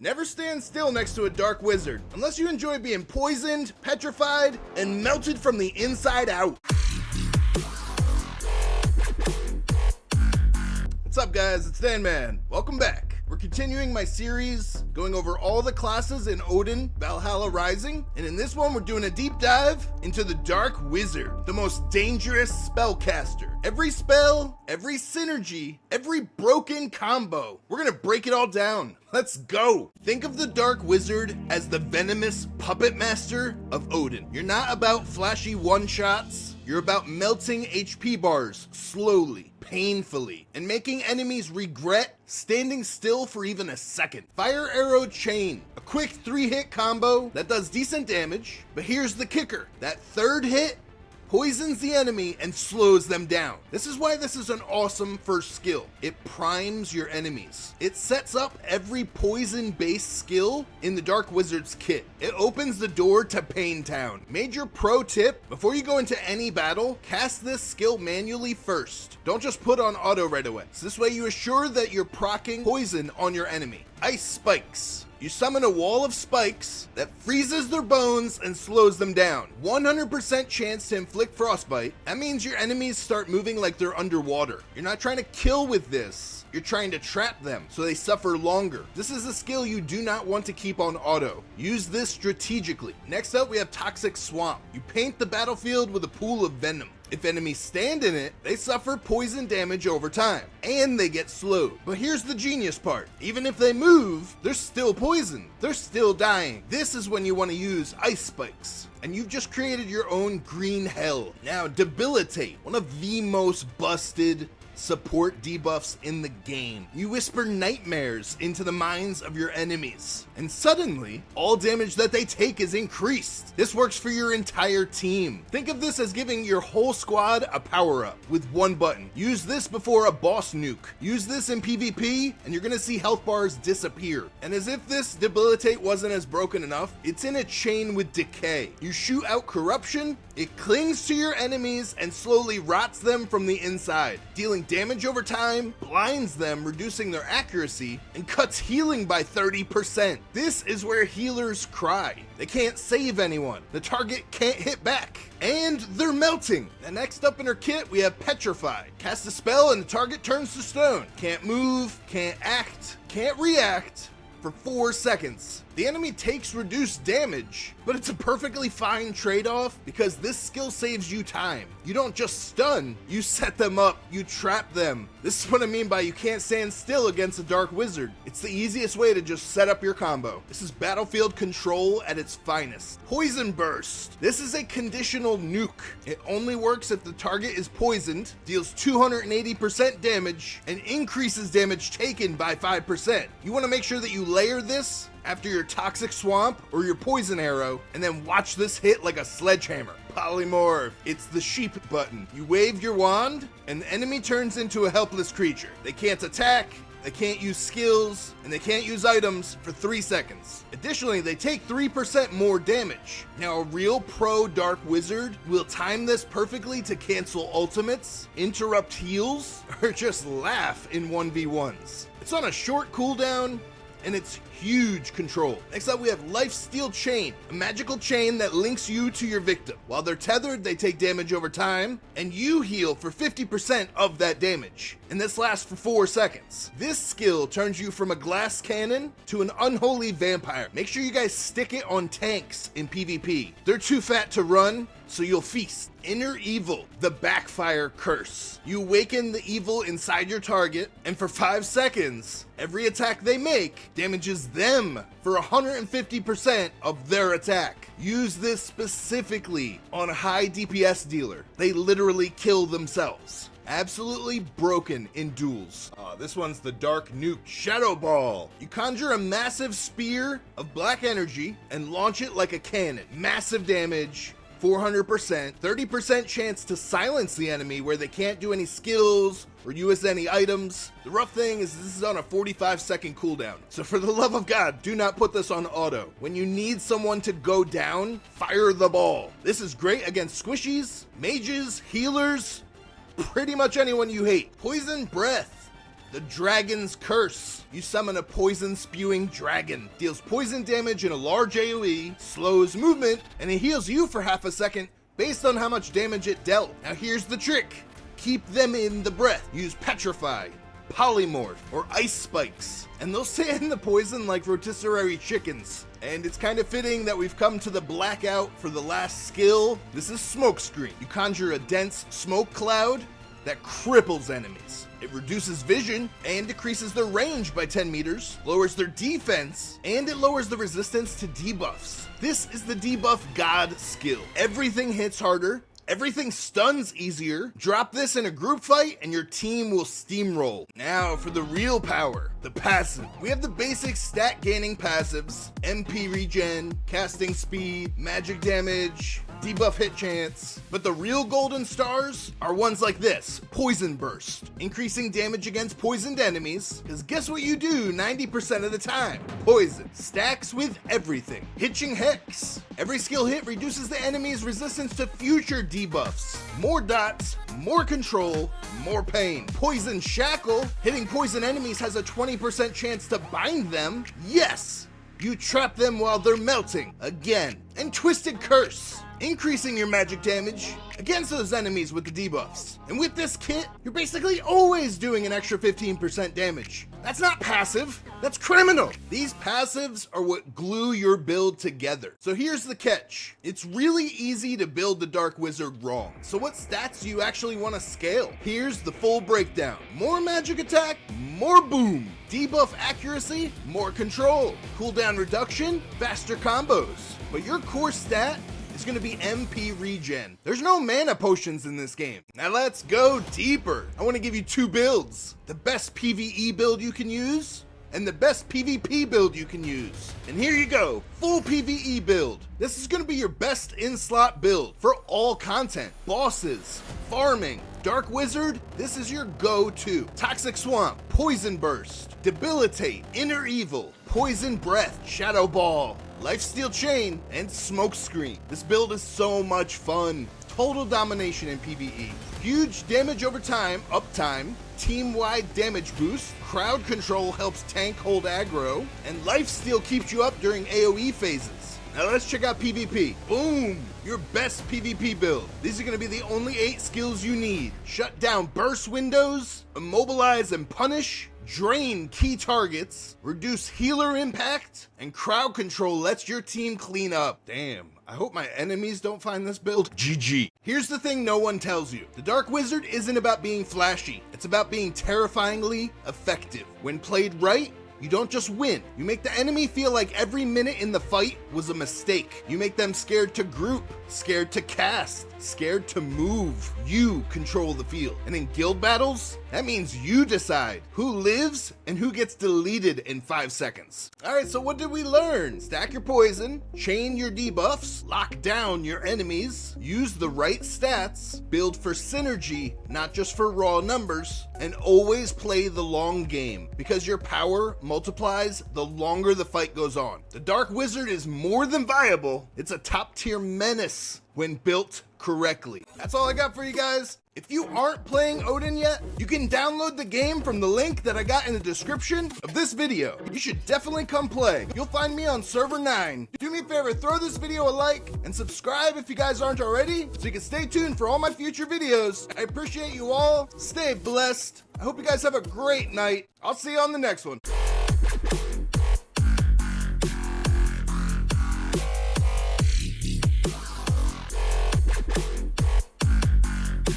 Never stand still next to a dark wizard, unless you enjoy being poisoned, petrified, and melted from the inside out. What's up guys, it's Dan. Welcome back. We're continuing my series, going over all the classes in Odin, Valhalla Rising, and in this one we're doing a deep dive into the Dark Wizard, the most dangerous spellcaster. Every spell, every synergy, every broken combo. We're gonna break it all down. Let's go! Think of the Dark Wizard as the venomous puppet master of Odin. You're not about flashy one-shots. You're about melting HP bars slowly, painfully, and making enemies regret standing still for even a second. Fire Arrow Chain, a quick 3-hit combo that does decent damage, but here's the kicker. That third hit poisons the enemy and slows them down. This is why this is an awesome first skill. It primes your enemies. It sets up every poison-based skill in the Dark Wizard's kit. It opens the door to Pain Town. Major pro tip, before you go into any battle, cast this skill manually first. Don't just put on auto right away. So this way you assure that you're proccing poison on your enemy. Ice Spikes. You summon a wall of spikes that freezes their bones and slows them down. 100% chance to inflict frostbite. That means your enemies start moving like they're underwater. You're not trying to kill with this. You're trying to trap them so they suffer longer. This is a skill you do not want to keep on auto. Use this strategically. Next up, we have Toxic Swamp. You paint the battlefield with a pool of venom. If enemies stand in it, they suffer poison damage over time, and they get slowed. But here's the genius part. Even if they move, they're still poisoned. They're still dying. This is when you want to use Ice Spikes. And you've just created your own green hell. Now, Debilitate, one of the most busted support debuffs in the game. You whisper nightmares into the minds of your enemies, and suddenly, all damage that they take is increased. This works for your entire team. Think of this as giving your whole squad a power-up with one button. Use this before a boss nuke. Use this in PvP, and you're gonna see health bars disappear. And as if this Debilitate wasn't as broken enough, it's in a chain with Decay. You shoot out corruption, it clings to your enemies and slowly rots them from the inside, dealing damage over time, blinds them, reducing their accuracy, and cuts healing by 30%. This is where healers cry. They can't save anyone. The target can't hit back. And they're melting. And next up in her kit, we have Petrify. Cast a spell and the target turns to stone. Can't move, can't act, can't react for 4 seconds. The enemy takes reduced damage, but it's a perfectly fine trade-off because this skill saves you time. You don't just stun, you set them up, you trap them. This is what I mean by you can't stand still against a Dark Wizard. It's the easiest way to just set up your combo. This is battlefield control at its finest. Poison Burst. This is a conditional nuke. It only works if the target is poisoned, deals 280% damage, and increases damage taken by 5%. You want to make sure that you layer this after your Toxic Swamp or your Poison Arrow, and then watch this hit like a sledgehammer. Polymorph. It's the sheep button. You wave your wand, and the enemy turns into a helpless creature. They can't attack, they can't use skills, and they can't use items for 3 seconds. Additionally, they take 3% more damage. Now, a real pro Dark Wizard will time this perfectly to cancel ultimates, interrupt heals, or just laugh in 1v1s. It's on a short cooldown, and it's huge control. Next up, we have Lifesteal Chain, a magical chain that links you to your victim. While they're tethered, they take damage over time, and you heal for 50% of that damage. And this lasts for 4 seconds. This skill turns you from a glass cannon to an unholy vampire. Make sure you guys stick it on tanks in PvP. They're too fat to run, so you'll feast. Inner Evil, the Backfire Curse. You awaken the evil inside your target, and for 5 seconds, every attack they make damages them for 150% of their attack. Use this specifically on a high DPS dealer. They literally kill themselves. Absolutely broken in duels. This one's the Dark Nuke. Shadow Ball. You conjure a massive spear of black energy and launch it like a cannon. Massive damage. 400%, 30% chance to silence the enemy where they can't do any skills or use any items. The rough thing is this is on a 45-second cooldown. So for the love of God, do not put this on auto. When you need someone to go down, fire the ball. This is great against squishies, mages, healers, pretty much anyone you hate. Poison Breath. the Dragon's Curse. You summon a poison-spewing dragon. Deals poison damage in a large AoE, slows movement, and it heals you for half a second based on how much damage it dealt. Now here's the trick. Keep them in the breath. Use Petrify, Polymorph, or Ice Spikes, and they'll stand the poison like rotisserie chickens. And it's kind of fitting that we've come to the blackout for the last skill. This is Smokescreen. You conjure a dense smoke cloud that cripples enemies. It reduces vision and decreases their range by 10 meters, lowers their defense, and it lowers the resistance to debuffs. This is the debuff god skill. Everything hits harder, everything stuns easier. Drop this in a group fight and your team will steamroll. Now for the real power, the passive. We have the basic stat gaining passives: MP regen, casting speed, magic damage, debuff hit chance. But the real golden stars are ones like this: Poison Burst, increasing damage against poisoned enemies, because guess what you do 90% of the time? Poison. Stacks with everything. Hitching Hex. Every skill hit reduces the enemy's resistance to future debuffs. More dots, more control, more pain. Poison Shackle. Hitting poison enemies has a 20% chance to bind them. Yes! You trap them while they're melting. Again. And Twisted Curse, increasing your magic damage against those enemies with the debuffs. And with this kit, you're basically always doing an extra 15% damage. That's not passive, that's criminal. These passives are what glue your build together. So here's the catch. It's really easy to build the Dark Wizard wrong. So what stats do you actually want to scale? Here's the full breakdown. More magic attack, more boom. Debuff accuracy, more control. Cooldown reduction, faster combos. But your core stat is going to be MP regen. There's no mana potions in this game. Now let's go deeper. I want to give you two builds. The best PvE build you can use and the best PvP build you can use. And here you go, full PvE build. This is going to be your best in-slot build for all content. Bosses, farming, Dark Wizard, this is your go-to. Toxic Swamp, Poison Burst, Debilitate, Inner Evil, Poison Breath, Shadow Ball, Lifesteal Chain, and Smokescreen. This build is so much fun. Total domination in PvE. Huge damage over time, uptime, team-wide damage boost, crowd control helps tank hold aggro, and lifesteal keeps you up during AoE phases. Now let's check out PvP. Boom! Your best PvP build. These are going to be the only 8 skills you need. Shut down burst windows, immobilize and punish, drain key targets, reduce healer impact, and crowd control lets your team clean up. Damn, I hope my enemies don't find this build. GG. Here's the thing no one tells you. The Dark Wizard isn't about being flashy. It's about being terrifyingly effective. When played right, you don't just win. You make the enemy feel like every minute in the fight was a mistake. You make them scared to group, scared to cast, scared to move. You control the field. And in guild battles, that means you decide who lives and who gets deleted in 5 seconds. Alright, so what did we learn? Stack your poison, chain your debuffs, lock down your enemies, use the right stats, build for synergy, not just for raw numbers, and always play the long game, because your power multiplies the longer the fight goes on. The Dark Wizard is more than viable. It's a top tier menace when built correctly. That's all I got for you guys. If you aren't playing Odin yet, you can download the game from the link that I got in the description of this video. You should definitely come play. You'll find me on server 9. Do me a favor, throw this video a like and subscribe if you guys aren't already, so you can stay tuned for all my future videos. I appreciate you all. Stay blessed. I hope you guys have a great night. I'll see you on the next one.